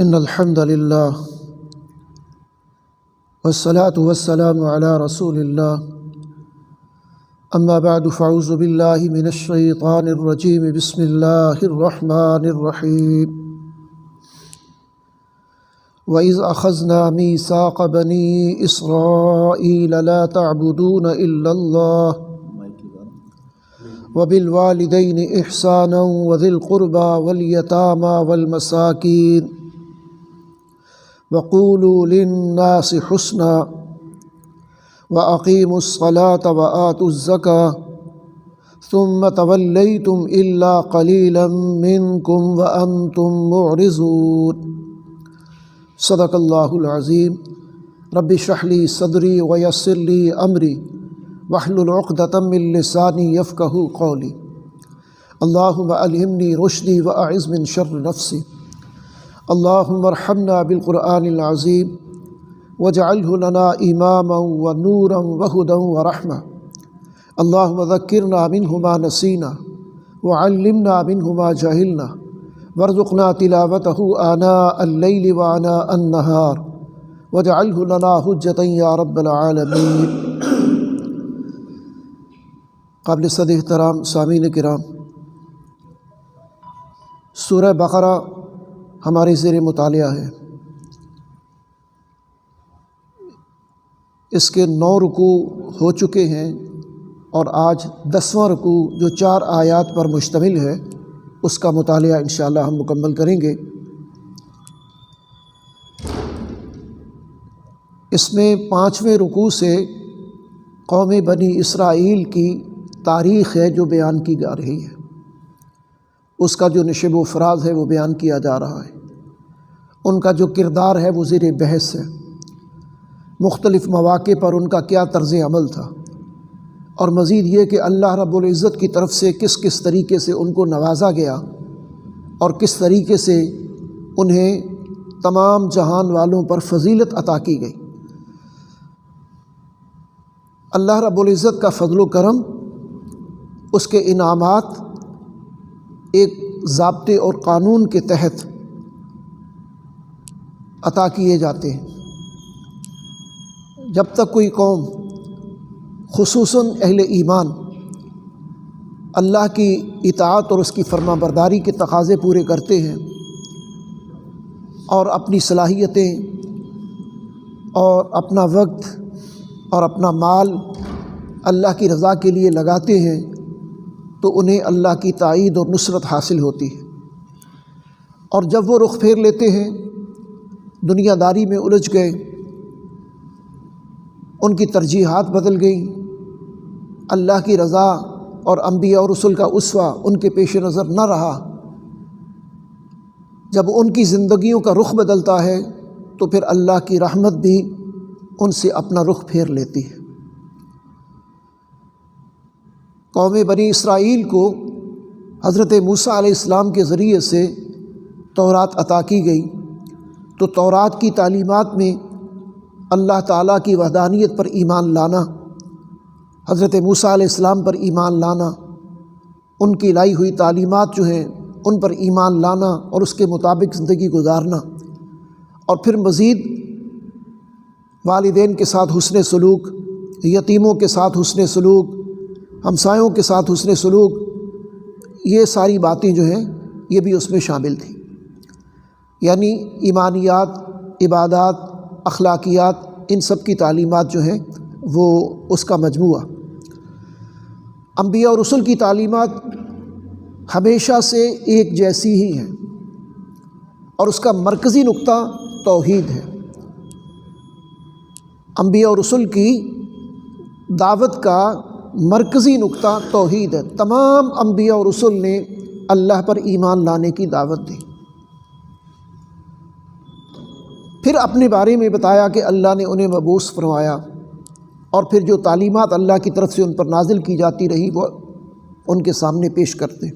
ان الحمد للہ والصلاة والسلام علی رسول اللہ اما بعد فاعوذ باللہ من الشیطان الرجیم بسم اللہ الرحمن الرحیم وَإِذْ أَخَذْنَا مِيثَاقَ بَنِي إِسْرَائِيلَ لَا تَعْبُدُونَ إِلَّا اللَّهَ وَبِالْوَالِدَيْنِ إِحْسَانًا وَذِي الْقُرْبَى وَالْيَتَامَى وَالْمَسَاكِينِ وَقُولُوا لِلنَّاسِ حُسْنًا وَأَقِيمُوا الصَّلَاةَ وَآتُوا الزَّكَاةَ ثُمَّ تَوَلَّيْتُمْ إِلَّا قَلِيلًا مِّنكُمْ وَأَنْتُمْ مُعْرِضُونَ صدق اللہ العظیم۔ رب اشرح لی صدری ویسر لی امری واحلل عقدۃ من لسانی یفقہوا قولی۔ اللہم الہمنی رشدی واعذ من شر نفسی۔ اللہم ارحمنا بالقرآن العظیم واجعلہ لنا اماما ونورا وہدی ورحمہ۔ اللہم ذکرنا منہ ما نسینا وعلمنا منہ ما جہلنا وارزقنا تلاوتہ آناء اللیل وآناء النہار واجعلہ لنا حجۃ یا رب العالمین۔ قابل صد احترام سامعین کرام، سورہ بقرہ ہمارے زیر مطالعہ ہے۔ اس کے 9 رکوع ہو چکے ہیں اور آج 10واں رکوع جو 4 آیات پر مشتمل ہے اس کا مطالعہ انشاءاللہ ہم مکمل کریں گے۔ اس میں 5ویں رکوع سے قوم بنی اسرائیل کی تاریخ ہے جو بیان کی جا رہی ہے، اس کا جو نشب و فراز ہے وہ بیان کیا جا رہا ہے، ان کا جو کردار ہے وہ زیر بحث ہے، مختلف مواقع پر ان کا کیا طرز عمل تھا، اور مزید یہ کہ اللہ رب العزت کی طرف سے کس کس طریقے سے ان کو نوازا گیا اور کس طریقے سے انہیں تمام جہان والوں پر فضیلت عطا کی گئی۔ اللہ رب العزت کا فضل و کرم، اس کے انعامات ایک ضابطے اور قانون کے تحت عطا کیے جاتے ہیں۔ جب تک کوئی قوم، خصوصاً اہل ایمان، اللہ کی اطاعت اور اس کی فرما برداری کے تقاضے پورے کرتے ہیں اور اپنی صلاحیتیں اور اپنا وقت اور اپنا مال اللہ کی رضا کے لیے لگاتے ہیں، تو انہیں اللہ کی تائید اور نصرت حاصل ہوتی ہے۔ اور جب وہ رخ پھیر لیتے ہیں، دنیا داری میں الجھ گئے، ان کی ترجیحات بدل گئیں، اللہ کی رضا اور انبیاء اور رسل کا اسوہ ان کے پیش نظر نہ رہا، جب ان کی زندگیوں کا رخ بدلتا ہے تو پھر اللہ کی رحمت بھی ان سے اپنا رخ پھیر لیتی ہے۔ قوم بنی اسرائیل کو حضرت موسیٰ علیہ السلام کے ذریعے سے تورات عطا کی گئی، تو تورات کی تعلیمات میں اللہ تعالیٰ کی وحدانیت پر ایمان لانا، حضرت موسیٰ علیہ السلام پر ایمان لانا، ان کی لائی ہوئی تعلیمات جو ہیں ان پر ایمان لانا اور اس کے مطابق زندگی گزارنا، اور پھر مزید والدین کے ساتھ حسن سلوک، یتیموں کے ساتھ حسن سلوک، ہمسایوں کے ساتھ حسن سلوک، یہ ساری باتیں جو ہیں یہ بھی اس میں شامل تھیں۔ یعنی ایمانیات، عبادات، اخلاقیات، ان سب کی تعلیمات جو ہیں وہ اس کا مجموعہ۔ انبیاء اور رسل کی تعلیمات ہمیشہ سے ایک جیسی ہی ہیں، اور اس کا مرکزی نقطہ توحید ہے۔ انبیاء اور رسل کی دعوت کا مرکزی نقطہ توحید ہے۔ تمام انبیاء اور رسل نے اللہ پر ایمان لانے کی دعوت دی، پھر اپنے بارے میں بتایا کہ اللہ نے انہیں مبعوث فرمایا، اور پھر جو تعلیمات اللہ کی طرف سے ان پر نازل کی جاتی رہی وہ ان کے سامنے پیش کرتے۔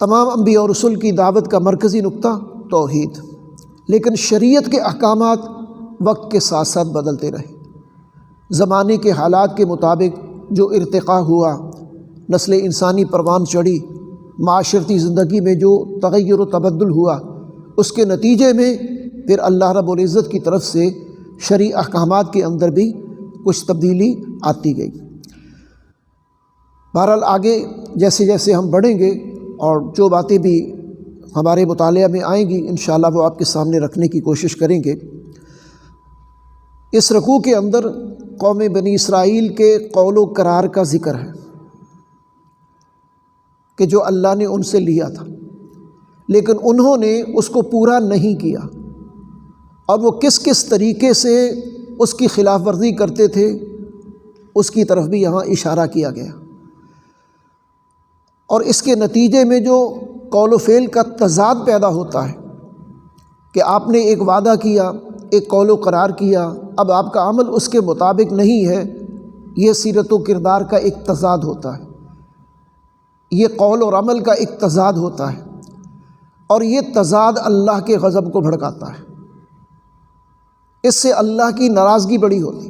تمام انبیاء اور رسل کی دعوت کا مرکزی نقطہ توحید، لیکن شریعت کے احکامات وقت کے ساتھ ساتھ بدلتے رہے۔ زمانے کے حالات کے مطابق جو ارتقاء ہوا، نسل انسانی پروان چڑھی، معاشرتی زندگی میں جو تغیر و تبدل ہوا، اس کے نتیجے میں پھر اللہ رب العزت کی طرف سے شرعی احکامات کے اندر بھی کچھ تبدیلی آتی گئی۔ بہرحال آگے جیسے جیسے ہم بڑھیں گے اور جو باتیں بھی ہمارے مطالعہ میں آئیں گی انشاءاللہ وہ آپ کے سامنے رکھنے کی کوشش کریں گے۔ اس رکوع کے اندر قوم بنی اسرائیل کے قول و قرار کا ذکر ہے کہ جو اللہ نے ان سے لیا تھا، لیکن انہوں نے اس کو پورا نہیں کیا، اور وہ کس کس طریقے سے اس کی خلاف ورزی کرتے تھے اس کی طرف بھی یہاں اشارہ کیا گیا، اور اس کے نتیجے میں جو قول و فعل کا تضاد پیدا ہوتا ہے کہ آپ نے ایک وعدہ کیا، ایک قول و قرار کیا، اب آپ کا عمل اس کے مطابق نہیں ہے، یہ سیرت و کردار کا ایک تضاد ہوتا ہے، یہ قول اور عمل کا ایک تضاد ہوتا ہے، اور یہ تضاد اللہ کے غضب کو بھڑکاتا ہے، اس سے اللہ کی ناراضگی بڑی ہوتی۔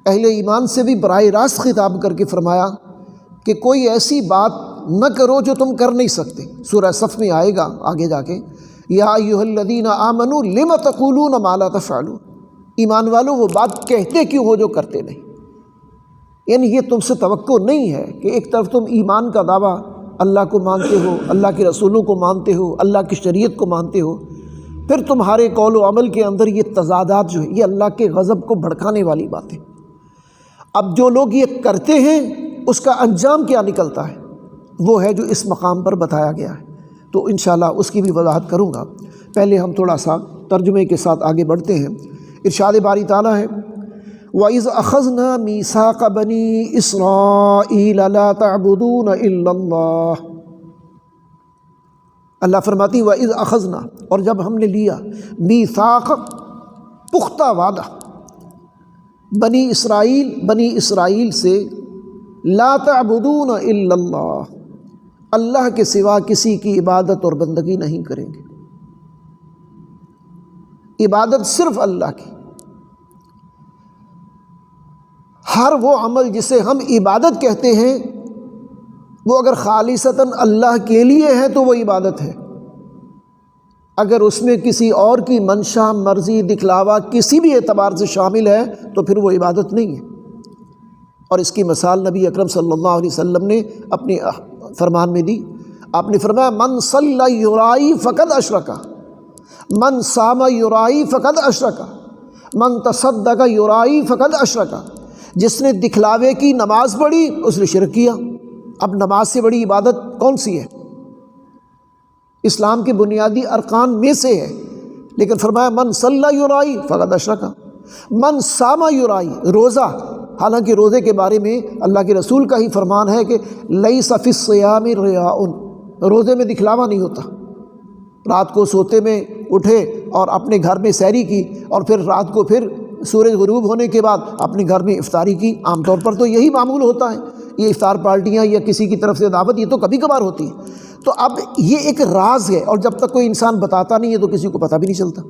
اہل ایمان سے بھی براہ راست خطاب کر کے فرمایا کہ کوئی ایسی بات نہ کرو جو تم کر نہیں سکتے۔ سورہ صف میں آئے گا آگے جا کے، یا ایھا الذین آمنوا لم تقولون ما لا تفعلون، ایمان والو وہ بات کہتے کیوں ہو جو کرتے نہیں۔ یعنی یہ تم سے توقع نہیں ہے کہ ایک طرف تم ایمان کا دعویٰ اللہ کو مانتے ہو، اللہ کے رسولوں کو مانتے ہو، اللہ کی شریعت کو مانتے ہو، پھر تمہارے قول و عمل کے اندر یہ تضادات جو ہے یہ اللہ کے غضب کو بھڑکانے والی باتیں۔ اب جو لوگ یہ کرتے ہیں اس کا انجام کیا نکلتا ہے وہ ہے جو اس مقام پر بتایا گیا ہے، تو انشاءاللہ اس کی بھی وضاحت کروں گا۔ پہلے ہم تھوڑا سا ترجمے کے ساتھ آگے بڑھتے ہیں۔ ارشاد باری تعالیٰ ہے وَإِذْ أَخَذْنَا مِيثَاقَ بَنِي إِسْرَائِيلَ لَا تَعْبُدُونَ إِلَّا اللَّهَ، اللہ فرماتی وَإِذْ أَخَذْنَا، اور جب ہم نے لیا، میثاق پختہ وعدہ، بنی اسرائیل سے، لا تعبدون الا اللہ، اللہ کے سوا کسی کی عبادت اور بندگی نہیں کریں گے، عبادت صرف اللہ کی۔ ہر وہ عمل جسے ہم عبادت کہتے ہیں وہ اگر خالصتاً اللہ کے لیے ہے تو وہ عبادت ہے، اگر اس میں کسی اور کی منشا، مرضی، دکھلاوا کسی بھی اعتبار سے شامل ہے تو پھر وہ عبادت نہیں ہے۔ اور اس کی مثال نبی اکرم صلی اللہ علیہ وسلم نے اپنے فرمان میں دی۔ آپ نے فرمایا من صلی یرائی فقد اشرک، من صام یرائی فقد اشرک، من تصدق یرائی فقد اشرک، جس نے دکھلاوے کی نماز پڑھی اس نے شرک کیا۔ اب نماز سے بڑی عبادت کون سی ہے؟ اسلام کے بنیادی ارکان میں سے ہے، لیکن فرمایا من صلی یرائی فقد اشرک، من صام یرائی، روزہ، حالانکہ روزے کے بارے میں اللہ کے رسول کا ہی فرمان ہے کہ لیس فی الصیام ریاء، روزے میں دکھلاوا نہیں ہوتا۔ رات کو سوتے میں اٹھے اور اپنے گھر میں سحری کی، اور پھر رات کو پھر سورج غروب ہونے کے بعد اپنے گھر میں افطاری کی، عام طور پر تو یہی معمول ہوتا ہے۔ یہ افطار پارٹیاں یا کسی کی طرف سے دعوت یہ تو کبھی کبھار ہوتی ہے۔ تو اب یہ ایک راز ہے، اور جب تک کوئی انسان بتاتا نہیں ہے تو کسی کو پتہ بھی نہیں چلتا۔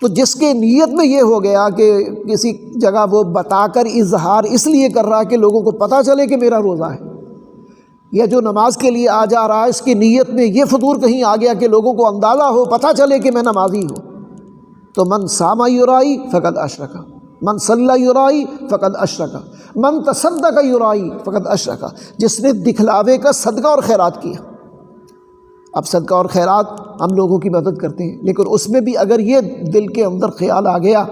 تو جس کے نیت میں یہ ہو گیا کہ کسی جگہ وہ بتا کر اظہار اس لیے کر رہا ہے کہ لوگوں کو پتہ چلے کہ میرا روزہ ہے، یا جو نماز کے لیے آ جا رہا ہے اس کی نیت میں یہ فطور کہیں آ گیا کہ لوگوں کو اندازہ ہو، پتہ چلے کہ میں نمازی ہوں، تو من صام یرائی فقد اشرک، من صلی یرائی فقد اشرک، من تصدق یرائی فقد اشرک، جس نے دکھلاوے کا صدقہ اور خیرات کیا۔ اب صدقہ اور خیرات ہم لوگوں کی مدد کرتے ہیں، لیکن اس میں بھی اگر یہ دل کے اندر خیال آ گیا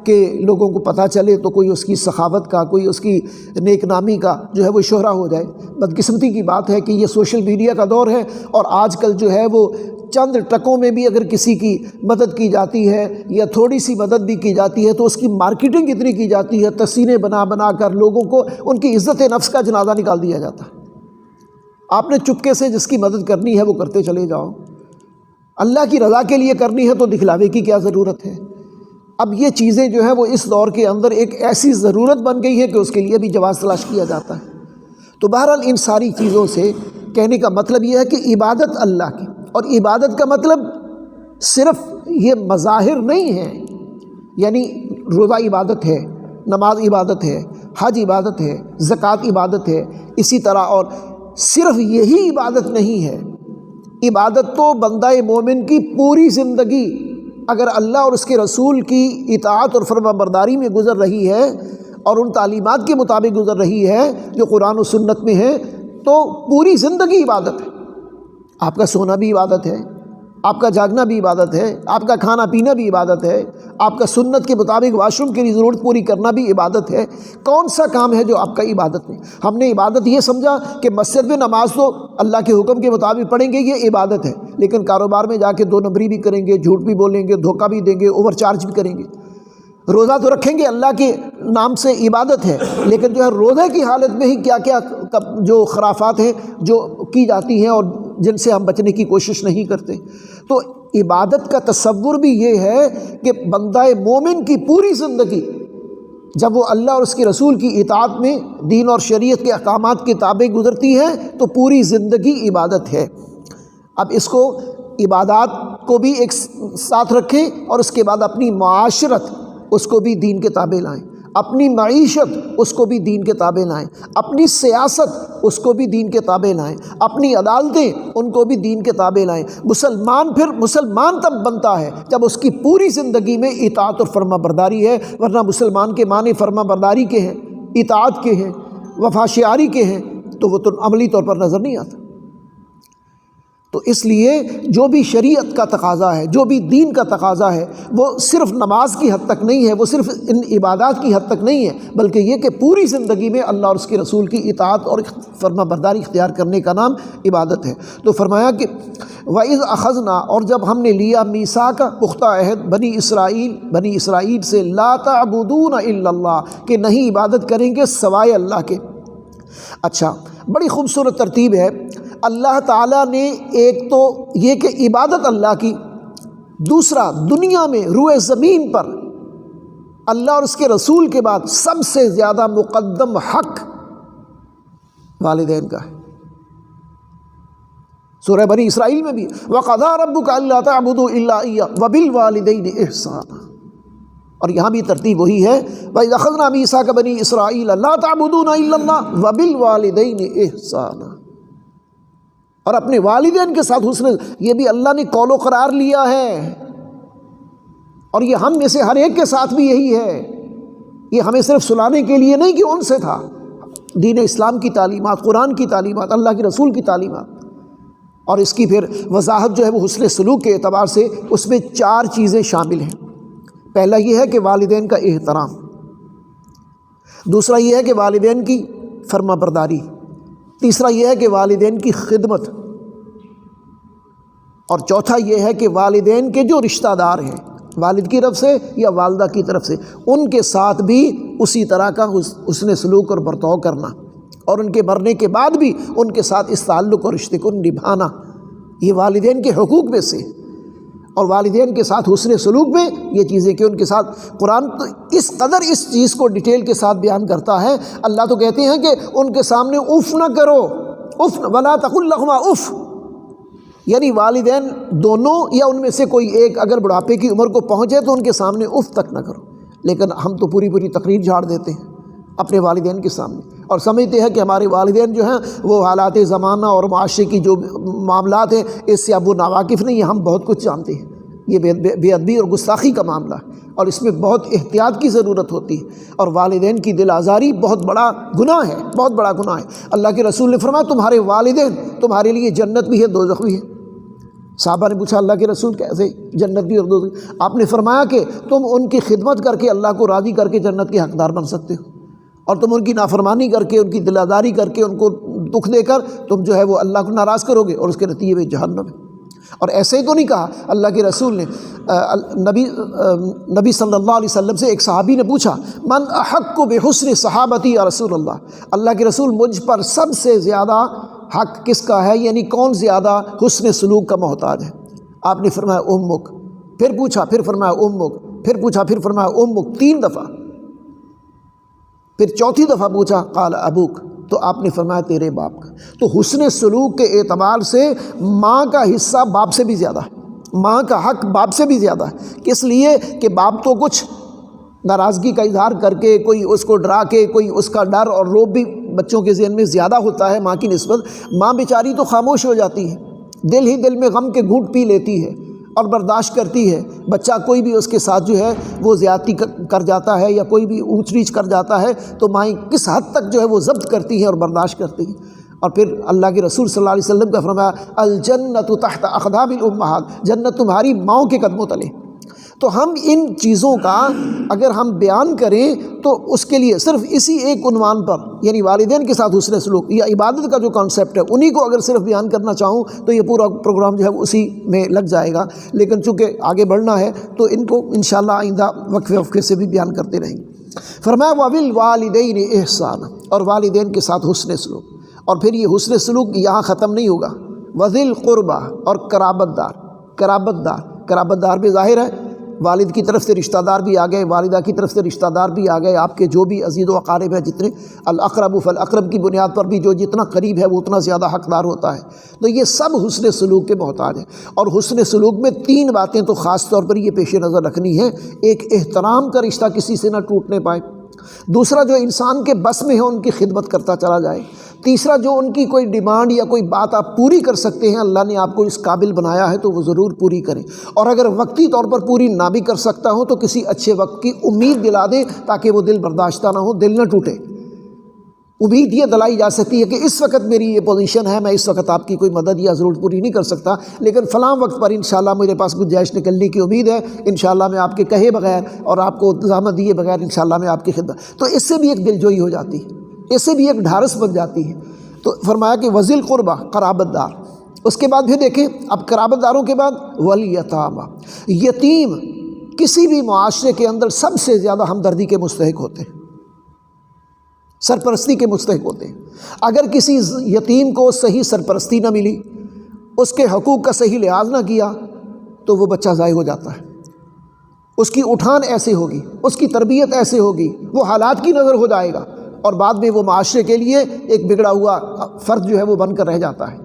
کہ لوگوں کو پتہ چلے تو کوئی اس کی سخاوت کا، کوئی اس کی نیک نامی کا جو ہے وہ شہرہ ہو جائے۔ بدقسمتی کی بات ہے کہ یہ سوشل میڈیا کا دور ہے، اور آج کل جو ہے وہ چند ٹکوں میں بھی اگر کسی کی مدد کی جاتی ہے یا تھوڑی سی مدد بھی کی جاتی ہے تو اس کی مارکیٹنگ اتنی کی جاتی ہے، تصویریں بنا بنا کر لوگوں کو ان کی عزت نفس کا جنازہ نکال دیا جاتا ہے۔ آپ نے چپکے سے جس کی مدد کرنی ہے وہ کرتے چلے جاؤ، اللہ کی رضا کے لیے کرنی ہے تو دکھلاوے کی کیا ضرورت ہے؟ اب یہ چیزیں جو ہیں وہ اس دور کے اندر ایک ایسی ضرورت بن گئی ہے کہ اس کے لیے بھی جواز تلاش کیا جاتا ہے۔ تو بہرحال ان ساری چیزوں سے کہنے کا مطلب یہ ہے کہ عبادت اللہ کی، اور عبادت کا مطلب صرف یہ مظاہر نہیں ہے، یعنی روزہ عبادت ہے، نماز عبادت ہے، حج عبادت ہے، زکوٰۃ عبادت ہے، اسی طرح اور صرف یہی عبادت نہیں ہے، عبادت تو بندہ مومن کی پوری زندگی اگر اللہ اور اس کے رسول کی اطاعت اور فرما برداری میں گزر رہی ہے اور ان تعلیمات کے مطابق گزر رہی ہے جو قرآن و سنت میں ہے، تو پوری زندگی عبادت ہے۔ آپ کا سونا بھی عبادت ہے، آپ کا جاگنا بھی عبادت ہے، آپ کا کھانا پینا بھی عبادت ہے، آپ کا سنت کے مطابق واش روم کی ضرورت پوری کرنا بھی عبادت ہے۔ کون سا کام ہے جو آپ کا عبادت نہیں؟ ہم نے عبادت یہ سمجھا کہ مسجد میں نماز تو اللہ کے حکم کے مطابق پڑھیں گے، یہ عبادت ہے، لیکن کاروبار میں جا کے 2 نمبری بھی کریں گے، جھوٹ بھی بولیں گے، دھوکہ بھی دیں گے، اوور چارج بھی کریں گے۔ روزہ تو رکھیں گے، اللہ کے نام سے عبادت ہے، لیکن جو ہے روزے کی حالت میں ہی کیا کیا جو خرافات ہیں جو کی جاتی ہیں اور جن سے ہم بچنے کی کوشش نہیں کرتے۔ تو عبادت کا تصور بھی یہ ہے کہ بندہ مومن کی پوری زندگی جب وہ اللہ اور اس کے رسول کی اطاعت میں دین اور شریعت کے احکامات کے تابع گزرتی ہے تو پوری زندگی عبادت ہے۔ اب اس کو عبادات کو بھی ایک ساتھ رکھیں اور اس کے بعد اپنی معاشرت اس کو بھی دین کے تابع لائیں، اپنی معیشت اس کو بھی دین کے تابع لائیں، اپنی سیاست اس کو بھی دین کے تابع لائیں، اپنی عدالتیں ان کو بھی دین کے تابع لائیں۔ مسلمان پھر مسلمان تب بنتا ہے جب اس کی پوری زندگی میں اطاعت اور فرما برداری ہے، ورنہ مسلمان کے معنی فرما برداری کے ہیں، اطاعت کے ہیں، وفا شعاری کے ہیں، تو وہ تو عملی طور پر نظر نہیں آتا۔ تو اس لیے جو بھی شریعت کا تقاضا ہے، جو بھی دین کا تقاضا ہے، وہ صرف نماز کی حد تک نہیں ہے، وہ صرف ان عبادات کی حد تک نہیں ہے، بلکہ یہ کہ پوری زندگی میں اللہ اور اس کے رسول کی اطاعت اور فرما برداری اختیار کرنے کا نام عبادت ہے۔ تو فرمایا کہ وَإِذْ أَخَذْنَا، اور جب ہم نے لیا میثاق پختہ عہد بنی اسرائیل سے، لَا تَعْبُدُونَ إِلَّا اللَّهَ، کہ نہیں عبادت کریں گے سوائے اللہ کے۔ اچھا، بڑی خوبصورت ترتیب ہے۔ اللہ تعالیٰ نے ایک تو یہ کہ عبادت اللہ کی، دوسرا دنیا میں روئے زمین پر اللہ اور اس کے رسول کے بعد سب سے زیادہ مقدم حق والدین کا ہے۔ سورہ بنی اسرائیل میں بھی وَقَضَىٰ رَبُّكَ أَلَّا تَعْبُدُوا إِلَّا إِيَّاهُ وَبِالْوَالِدَيْنِ إِحْسَانًا، اور یہاں بھی ترتیب وہی ہے، وَإِذْ أَخَذْنَا مِيثَاقَ بَنِي إِسْرَائِيلَ لَا تَعْبُدُونَ إِلَّا اللَّهَ وَبِالْوَالِدَيْنِ إِحْسَانًا، اور اپنے والدین کے ساتھ حسن، یہ بھی اللہ نے قول و قرار لیا ہے، اور یہ ہم میں سے ہر ایک کے ساتھ بھی یہی ہے۔ یہ ہمیں صرف سلانے کے لیے نہیں کہ ان سے تھا، دین اسلام کی تعلیمات، قرآن کی تعلیمات، اللہ کے رسول کی تعلیمات، اور اس کی پھر وضاحت جو ہے وہ حسن سلوک کے اعتبار سے اس میں 4 چیزیں شامل ہیں۔ پہلا یہ ہے کہ والدین کا احترام، دوسرا یہ ہے کہ والدین کی فرما برداری، تیسرا یہ ہے کہ والدین کی خدمت، اور چوتھا یہ ہے کہ والدین کے جو رشتہ دار ہیں والد کی طرف سے یا والدہ کی طرف سے، ان کے ساتھ بھی اسی طرح کا حسن سلوک اور برتاؤ کرنا، اور ان کے مرنے کے بعد بھی ان کے ساتھ اس تعلق اور رشتے کو نبھانا، یہ والدین کے حقوق میں سے۔ اور والدین کے ساتھ حسن سلوک میں یہ چیزیں کہ ان کے ساتھ قرآن تو اس قدر اس چیز کو ڈیٹیل کے ساتھ بیان کرتا ہے۔ اللہ تو کہتے ہیں کہ ان کے سامنے اف نہ کرو، اف ولا تقل لهما اف، یعنی والدین دونوں یا ان میں سے کوئی ایک اگر بڑھاپے کی عمر کو پہنچے تو ان کے سامنے اف تک نہ کرو، لیکن ہم تو پوری تقریر جھاڑ دیتے ہیں اپنے والدین کے سامنے، اور سمجھتے ہیں کہ ہمارے والدین جو ہیں وہ حالات زمانہ اور معاشرے کی جو معاملات ہیں اس سے اب وہ ناواقف نہیں ہیں، ہم بہت کچھ جانتے ہیں۔ یہ بے ادبی اور گستاخی کا معاملہ ہے، اور اس میں بہت احتیاط کی ضرورت ہوتی ہے، اور والدین کی دل آزاری بہت بڑا گناہ ہے، بہت بڑا گناہ ہے۔ اللہ کے رسول نے فرمایا تمہارے والدین تمہارے لیے جنت بھی ہے دوزخ بھی ہے۔ صحابہ نے پوچھا اللہ کے رسول کیسے جنت بھی اور دوزخ؟ آپ نے فرمایا کہ تم ان کی خدمت کر کے اللہ کو راضی کر کے جنت کے حقدار بن سکتے ہو، اور تم ان کی نافرمانی کر کے، ان کی دل آزاری کر کے، ان کو دکھ دے کر تم جو ہے وہ اللہ کو ناراض کرو گے، اور اس کے نتیجے میں جہنم ہے۔ اور ایسے ہی تو نہیں کہا اللہ کے رسول نے، نبی صلی اللہ علیہ وسلم سے ایک صحابی نے پوچھا من احق بحسن صحابتی یا رسول اللہ کے رسول مجھ پر سب سے زیادہ حق کس کا ہے، یعنی کون زیادہ حسن سلوک کا محتاج ہے؟ آپ نے فرمایا امک، پھر پوچھا پھر فرمایا امک، پھر پوچھا پھر فرمایا امک، 3 دفعہ، پھر چوتھی دفعہ پوچھا قال ابوک، تو آپ نے فرمایا تیرے باپ کا۔ تو حسن سلوک کے اعتبار سے ماں کا حصہ باپ سے بھی زیادہ ہے، ماں کا حق باپ سے بھی زیادہ ہے، کس لیے کہ باپ تو کچھ ناراضگی کا اظہار کر کے، کوئی اس کو ڈرا کے، کوئی اس کا ڈر اور روب بھی بچوں کے ذہن میں زیادہ ہوتا ہے ماں کی نسبت، ماں بیچاری تو خاموش ہو جاتی ہے، دل ہی دل میں غم کے گھونٹ پی لیتی ہے اور برداشت کرتی ہے۔ بچہ کوئی بھی اس کے ساتھ جو ہے وہ زیادتی کر جاتا ہے یا کوئی بھی اونچ نیچ کر جاتا ہے تو مائیں کس حد تک جو ہے وہ ضبط کرتی ہیں اور برداشت کرتی ہیں۔ اور پھر اللہ کے رسول صلی اللہ علیہ وسلم کا فرمایا الجنت تحت اقدام الامہات، جنت تمہاری ماؤں کے قدموں تلے۔ تو ہم ان چیزوں کا اگر ہم بیان کریں تو اس کے لیے صرف اسی ایک عنوان پر، یعنی والدین کے ساتھ حسن سلوک یا عبادت کا جو کانسیپٹ ہے، انہی کو اگر صرف بیان کرنا چاہوں تو یہ پورا پروگرام جو ہے وہ اسی میں لگ جائے گا، لیکن چونکہ آگے بڑھنا ہے تو ان کو انشاءاللہ آئندہ وقفے سے بھی بیان کرتے رہیں گے۔ فرمایا وَبِالْوَالِدَيْنِ احسانا، اور والدین کے ساتھ حسن سلوک۔ اور پھر یہ حسن سلوک یہاں ختم نہیں ہوگا، وَذِي الْقُرْبَى، اور قرابت دار بھی ظاہر ہے، والد کی طرف سے رشتہ دار بھی آ گئے، والدہ کی طرف سے رشتہ دار بھی آ گئے، آپ کے جو بھی عزیز و اقارب ہیں جتنے، الاقرب فالاقرب کی بنیاد پر بھی جو جتنا قریب ہے وہ اتنا زیادہ حقدار ہوتا ہے۔ تو یہ سب حسن سلوک کے محتاج ہیں، اور حسن سلوک میں 3 باتیں تو خاص طور پر یہ پیش نظر رکھنی ہے۔ ایک، احترام کا رشتہ کسی سے نہ ٹوٹنے پائے۔ دوسرا، جو انسان کے بس میں ہے ان کی خدمت کرتا چلا جائے۔ تیسرا، جو ان کی کوئی ڈیمانڈ یا کوئی بات آپ پوری کر سکتے ہیں، اللہ نے آپ کو اس قابل بنایا ہے تو وہ ضرور پوری کریں، اور اگر وقتی طور پر پوری نہ بھی کر سکتا ہوں تو کسی اچھے وقت کی امید دلا دیں تاکہ وہ دل برداشتہ نہ ہو، دل نہ ٹوٹے۔ امید یہ دلائی جا سکتی ہے کہ اس وقت میری یہ پوزیشن ہے، میں اس وقت آپ کی کوئی مدد یا ضرورت پوری نہیں کر سکتا، لیکن فلاں وقت پر انشاءاللہ میرے پاس گنجائش نکلنے کی امید ہے، انشاءاللہ میں آپ کے کہے بغیر اور آپ کو زحمت دیے بغیر انشاءاللہ میں آپ کی خدمت۔ تو اس سے بھی ایک دلجوئی ہو جاتی ہے، اس سے بھی ایک ڈھارس بن جاتی ہے۔ تو فرمایا کہ وذی القربہ، قرابت دار۔ اس کے بعد پھر دیکھیں، اب قرابت داروں کے بعد والیتامى، یتیم کسی بھی معاشرے کے اندر سب سے زیادہ ہمدردی کے مستحق ہوتے ہیں، سرپرستی کے مستحق ہوتے ہیں۔ اگر کسی یتیم کو صحیح سرپرستی نہ ملی، اس کے حقوق کا صحیح لحاظ نہ کیا تو وہ بچہ ضائع ہو جاتا ہے، اس کی اٹھان ایسے ہوگی، اس کی تربیت ایسے ہوگی، وہ حالات کی نظر ہو جائے گا اور بعد میں وہ معاشرے کے لیے ایک بگڑا ہوا فرد جو ہے وہ بن کر رہ جاتا ہے۔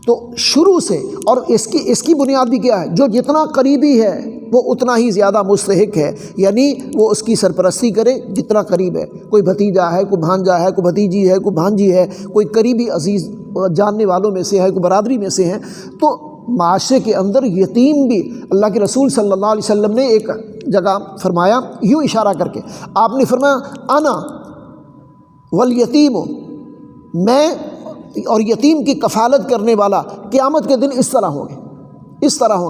تو شروع سے، اور اس کی بنیاد بھی کیا ہے، جو جتنا قریبی ہے وہ اتنا ہی زیادہ مستحق ہے، یعنی وہ اس کی سرپرستی کرے جتنا قریب ہے۔ کوئی بھتیجا ہے، کوئی بھانجا ہے، کوئی بھتیجی ہے، کوئی بھانجی ہے، کوئی قریبی عزیز جاننے والوں میں سے ہے، کوئی برادری میں سے ہیں، تو معاشرے کے اندر یتیم بھی، اللہ کے رسول صلی اللہ علیہ وسلم نے ایک جگہ فرمایا، یوں اشارہ کر کے آپ نے فرمایا انا والیتیم، میں اور یتیم کی کفالت کرنے والا قیامت کے دن اس طرح ہوں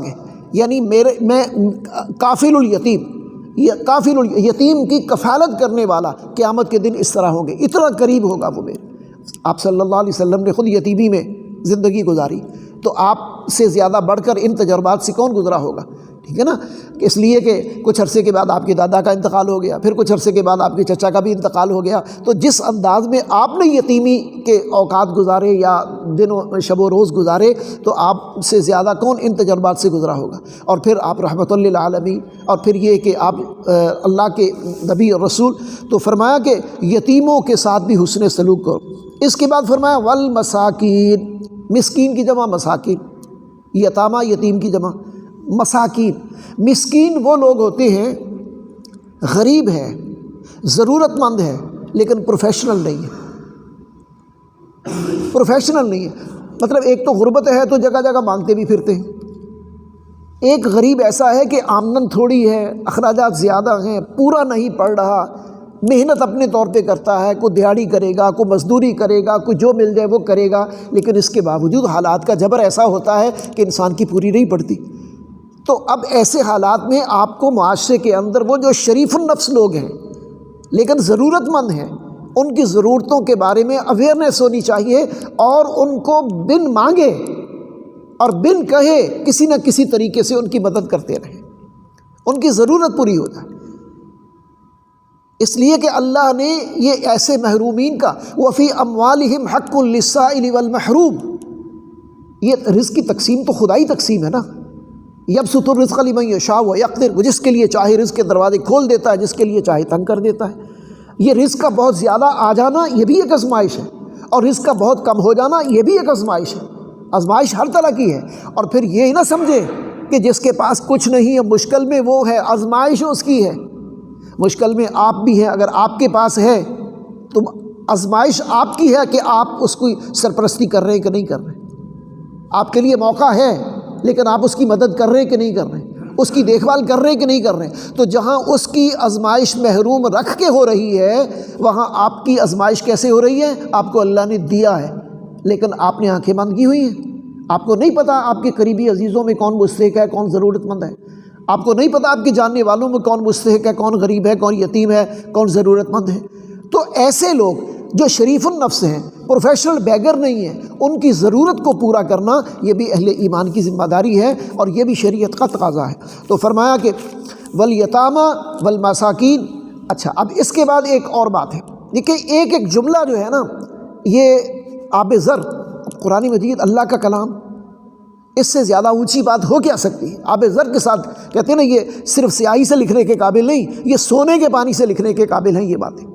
گے، یعنی میں کافل الیتیم کی کفالت کرنے والا قیامت کے دن اس طرح ہوں گے، اتنا قریب ہوگا وہ میرے۔ آپ صلی اللہ علیہ وسلم نے خود یتیمی میں زندگی گزاری، تو آپ سے زیادہ بڑھ کر ان تجربات سے کون گزرا ہوگا، ٹھیک ہے نا؟ اس لیے کہ کچھ عرصے کے بعد آپ کے دادا کا انتقال ہو گیا، پھر کچھ عرصے کے بعد آپ کے چچا کا بھی انتقال ہو گیا، تو جس انداز میں آپ نے یتیمی کے اوقات گزارے یا دنوں شب و روز گزارے، تو آپ سے زیادہ کون ان تجربات سے گزرا ہوگا۔ اور پھر آپ رحمت للعالمین، اور پھر یہ کہ آپ اللہ کے نبی اور رسول، تو فرمایا کہ یتیموں کے ساتھ بھی حسن سلوک کرو۔ اس کے بعد فرمایا والمساکین، مسکین کی جمع مساکین، یتامہ یتیم کی جمع مساکین۔ مسکین وہ لوگ ہوتے ہیں، غریب ہے، ضرورت مند ہے، لیکن پروفیشنل نہیں ہے، مطلب ایک تو غربت ہے تو جگہ جگہ مانگتے بھی پھرتے ہیں، ایک غریب ایسا ہے کہ آمدن تھوڑی ہے، اخراجات زیادہ ہیں، پورا نہیں پڑ رہا، محنت اپنے طور پہ کرتا ہے، کوئی دیہڑی کرے گا، کوئی مزدوری کرے گا، کوئی جو مل جائے وہ کرے گا، لیکن اس کے باوجود حالات کا جبر ایسا ہوتا ہے کہ انسان کی پوری نہیں پڑتی۔ تو اب ایسے حالات میں آپ کو معاشرے کے اندر وہ جو شریف النفس لوگ ہیں لیکن ضرورت مند ہیں، ان کی ضرورتوں کے بارے میں اویئرنیس ہونی چاہیے، اور ان کو بن مانگے اور بن کہے کسی نہ کسی طریقے سے ان کی مدد کرتے رہیں، ان کی ضرورت پوری ہو جائے۔ اس لیے کہ اللہ نے یہ ایسے محرومین کا وفی اموالہم حق للسائل والمحروم، یہ رزق کی تقسیم تو خدائی تقسیم ہے نا، یبسط الرزق لمن یشاء ویقدر، وہ جس کے لیے چاہے رزق کے دروازے کھول دیتا ہے، جس کے لیے چاہے تنگ کر دیتا ہے۔ یہ رزق کا بہت زیادہ آ جانا یہ بھی ایک آزمائش ہے، اور رزق کا بہت کم ہو جانا یہ بھی ایک آزمائش ہے۔ آزمائش ہر طرح کی ہے، اور پھر یہ نہ سمجھے کہ جس کے پاس کچھ نہیں ہے مشکل میں وہ ہے، آزمائش اس کی ہے، مشکل میں آپ بھی ہیں۔ اگر آپ کے پاس ہے تو آزمائش آپ کی ہے کہ آپ اس کی سرپرستی کر رہے ہیں کہ نہیں کر رہے. آپ کے لیے موقع ہے لیکن آپ اس کی مدد کر رہے ہیں کہ نہیں کر رہے ہیں، اس کی دیکھ بھال کر رہے ہیں کہ نہیں کر رہے ہیں. تو جہاں اس کی آزمائش محروم رکھ کے ہو رہی ہے، وہاں آپ کی آزمائش کیسے ہو رہی ہے؟ آپ کو اللہ نے دیا ہے لیکن آپ نے آنکھیں بند کی ہوئی ہیں. آپ کو نہیں پتہ آپ کے قریبی عزیزوں میں کون مستحق ہے، کون ضرورت مند ہے. آپ کو نہیں پتہ آپ کے جاننے والوں میں کون مستحق ہے، کون غریب ہے، کون یتیم ہے، کون ضرورت مند ہے. تو ایسے لوگ جو شریف النفس ہیں، پروفیشنل بیگر نہیں ہیں، ان کی ضرورت کو پورا کرنا یہ بھی اہل ایمان کی ذمہ داری ہے اور یہ بھی شریعت کا تقاضا ہے. تو فرمایا کہ والیتامی والمساکین. اچھا، اب اس کے بعد ایک اور بات ہے. دیکھیں ایک ایک جملہ جو ہے نا، یہ آب زر، قرآن مجید اللہ کا کلام، اس سے زیادہ اونچی بات ہو کیا سکتی ہے؟ آب زر کے ساتھ کہتے ہیں نا، یہ صرف سیاہی سے لکھنے کے قابل نہیں، یہ سونے کے پانی سے لکھنے کے قابل ہیں یہ باتیں.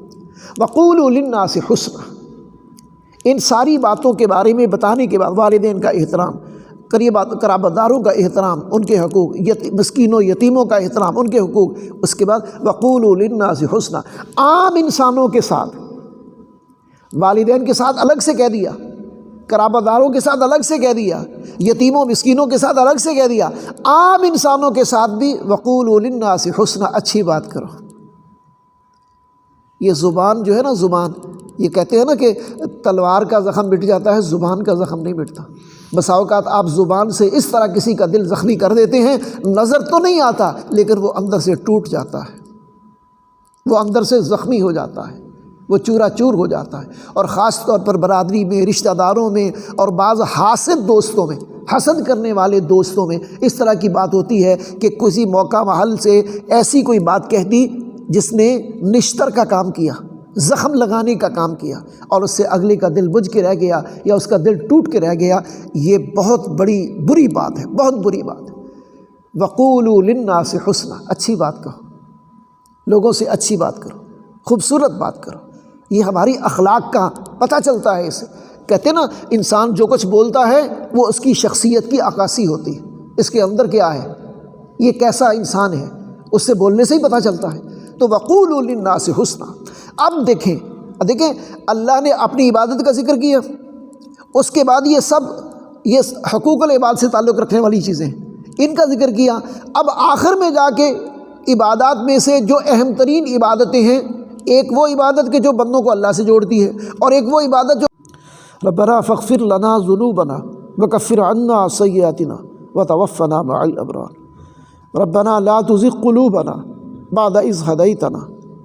وَقُولُوا لِلنَّاسِ حُسْنًا. ان ساری باتوں کے بارے میں بتانے کے بعد والدین کا احترام، قرابت داروں کا احترام، ان کے حقوق، مسکینوں یتیموں کا احترام، ان کے حقوق. اس کے بعد وَقُولُوا لِلنَّاسِ حُسْنًا. عام انسانوں کے ساتھ، والدین کے ساتھ الگ سے کہہ دیا، قرابت داروں کے ساتھ الگ سے کہہ دیا، یتیموں مسکینوں کے ساتھ الگ سے کہہ دیا، عام انسانوں کے ساتھ بھی وَقُولُوا لِلنَّاسِ حُسْنًا، اچھی بات کرو. یہ زبان جو ہے نا، زبان، یہ کہتے ہیں نا کہ تلوار کا زخم مٹ جاتا ہے، زبان کا زخم نہیں مٹتا. بسا اوقات آپ زبان سے اس طرح کسی کا دل زخمی کر دیتے ہیں، نظر تو نہیں آتا لیکن وہ اندر سے ٹوٹ جاتا ہے، وہ اندر سے زخمی ہو جاتا ہے، وہ چورا چور ہو جاتا ہے. اور خاص طور پر برادری میں، رشتہ داروں میں، اور بعض حاسد دوستوں میں، حسد کرنے والے دوستوں میں اس طرح کی بات ہوتی ہے کہ کسی موقع محل سے ایسی کوئی بات کہہ دی جس نے نشتر کا کام کیا، زخم لگانے کا کام کیا، اور اس سے اگلے کا دل بجھ کے رہ گیا یا اس کا دل ٹوٹ کے رہ گیا. یہ بہت بڑی بری بات ہے، بہت بری بات ہے. وَقُولُوا لِلنَّاسِ حُسْنًا. اچھی بات کہو، لوگوں سے اچھی بات کرو، خوبصورت بات کرو. یہ ہماری اخلاق کا پتہ چلتا ہے. اسے کہتے ہیں نا، انسان جو کچھ بولتا ہے وہ اس کی شخصیت کی عکاسی ہوتی ہے. اس کے اندر کیا ہے، یہ کیسا انسان ہے، اس سے بولنے سے ہی پتہ چلتا ہے. تو وَقُولُوا لِلنَّاسِ حُسْنًا. اب دیکھیں اللہ نے اپنی عبادت کا ذکر کیا، اس کے بعد یہ سب یہ حقوق العباد سے تعلق رکھنے والی چیزیں ہیں، ان کا ذکر کیا. اب آخر میں جا کے عبادات میں سے جو اہم ترین عبادتیں ہیں، ایک وہ عبادت کہ جو بندوں کو اللہ سے جوڑتی ہے، اور ایک وہ عبادت جو ربنا فاغفر لنا ذنوبنا وکفر عنا سیئاتنا وتوفنا مع الابرار. ربنا لا تزغ قلوبنا بعد اذ هديتنا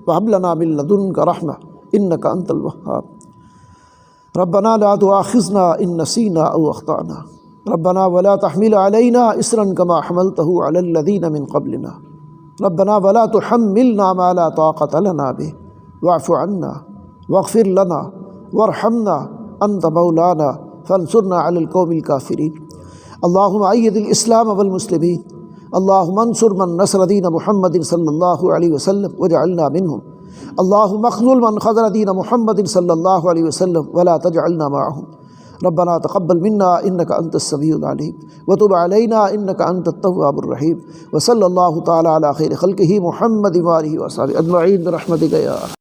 وهب لنا من لدنك رحمة انك انت الوهاب. ربنا لا تؤاخذنا ان نسينا او اخطأنا. ربنا ولا تحمل علينا إصرا كما حملته على الذين من قبلنا. ربنا ولا تحملنا ما لا طاقة لنا به واعف عنا واغفر لنا وارحمنا انت مولانا فانصرنا على القوم الكافرين. اللهم أيد الإسلام والمسلمين. اللهم انصر من نصر دين محمد صلى الله عليه وسلم واجعلنا منهم. اللهم اخذل من خذل دين محمد صلى الله عليه وسلم ولا تجعلنا معهم. ربنا تقبل منا انك انت السميع العليم وتب علينا انك انت التواب الرحيم. وصلى الله تعالى على خير خلقه محمد وآله وصحبه اجمعين برحمتك يا